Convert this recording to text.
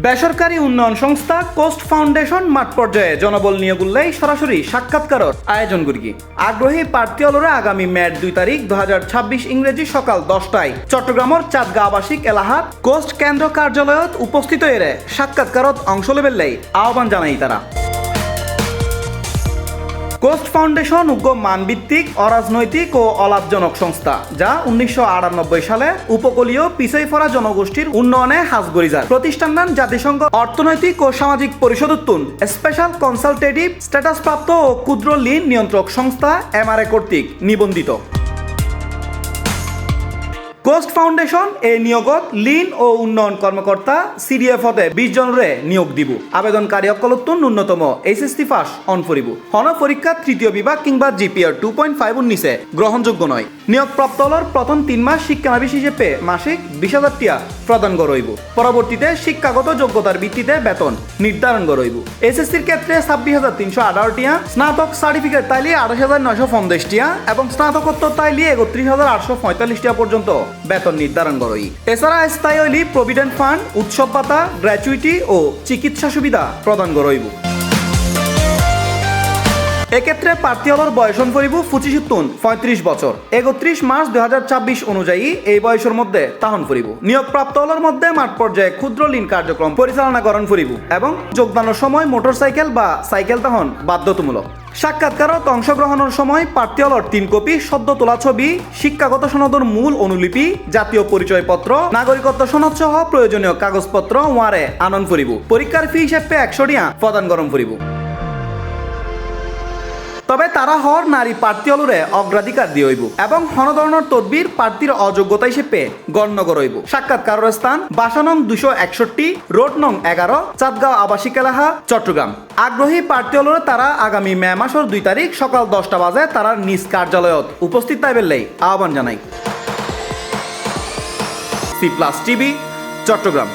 বেসরকারি উন্নয়ন সংস্থা কোস্ট ফাউন্ডেশন মাঠ পর্যায়ে জনবল নিয়োগ উল্লেখ সরাসরি সাক্ষাৎকারর আয়োজন করি আগ্রহী প্রার্থী হলরে আগামী মের 2 তারিখ 2026 ইংরেজি সকাল 10টায় চট্টগ্রামের চাঁদগা আবাসিক এলাহাত কোস্ট কেন্দ্র কার্যালয়ত উপস্থিত এরে সাক্ষাৎকারত অংশ লেবেলাই আহ্বান জানাই তারা। কোস্ট ফাউন্ডেশন উগ্র মানভিত্তিক অরাজনৈতিক ও অলাভজনক সংস্থা যা 1998 সালে উপকূলীয় পিছাই পড়া জনগোষ্ঠীর উন্নয়নে হাত গড়ি যায়। প্রতিষ্ঠানটি জাতিসংঘ অর্থনৈতিক ও সামাজিক পরিষদোত্তন স্পেশাল কনসালটেটিভ স্ট্যাটাস প্রাপ্ত ও ক্ষুদ্র ঋণ নিয়ন্ত্রক সংস্থা MRA কর্তৃক নিবন্ধিত। কোস্ট ফাউন্ডেশন এই নিয়োগত লীন ও উন্নয়ন কর্মকর্তা CDF হতে 20 জনরে নিয়োগ দিব। আবেদনকারী অকলত্ব ন্যূনতম SSC পাস অন করিব। হন পরীক্ষা তৃতীয় বিভাগ কিংবা GPA 2.5 নিচে গ্রহণযোগ্য নয়। নিয়োগপ্রাপ্ত হলর প্রথম 3 মাস শিক্ষানবিশ হিসেবে মাসিক 20,000 টাকা প্রদান করইব। পরবর্তীতে শিক্ষাগত যোগ্যতার ভিত্তিতে বেতন নির্ধারণ করইব। SSCর ক্ষেত্রে 26,318 টাকা, স্নাতক সার্টিফিকেট তাইলে 28,950 টাকা এবং স্নাতকোত্তর তাইলে 31,845 টাকা পর্যন্ত বেতন নির্ধারণ করই। এছাড়া স্থায়ী হইলি প্রভিডেন্ট ফান্ড, উৎসব ভাতা, গ্র্যাচুইটি ও চিকিৎসা সুবিধা প্রদান করইব। এক্ষেত্রে প্রার্থী হলর বয়সন করিব 25-35 বছর। 31 মার্চ 2026 অনুযায়ী এই বয়সের মধ্যে তাহন করিব। নিয়োগপ্রাপ্ত হলর মধ্যে মাঠ পর্যায়ে ক্ষুদ্র ঋণ কার্যক্রম পরিচালনা করণ করিব এবং যোগদানের সময় মোটরসাইকেল বা সাইকেল তাহন বাধ্যতামূলক। সাক্ষাৎকারত অংশগ্রহণের সময় প্রার্থী হলর 3 কপি সদ্য তোলা ছবি, শিক্ষাগত সনদের মূল অনুলিপি, জাতীয় পরিচয়পত্র, নাগরিকত্ব সনদ সহ প্রয়োজনীয় কাগজপত্র ওয়ারে আনয়ন করিব। পরীক্ষার ফি হিসেবে 100 টাকা প্রদান করণ করিব। তবে তারা হর নারী প্রার্থী হলরে অগ্রাধিকার দিয়ে হইব এবং হন ধরনের তদবির প্রার্থীর অযোগ্যতা হিসেবে গণ্য করইব। সাক্ষাৎকারের স্থান বাসা নং 261, রোড নং 11, চাঁদগাঁও আবাসিক এলাকা, চট্টগ্রাম। আগ্রহী প্রার্থী হলরে তারা আগামী মে মাসের 2 তারিখ সকাল 10টা বাজে তারা নিজ কার্যালয়ত উপস্থিত থাকবেন আহ্বান জানাই। C+ TV, Chittagong.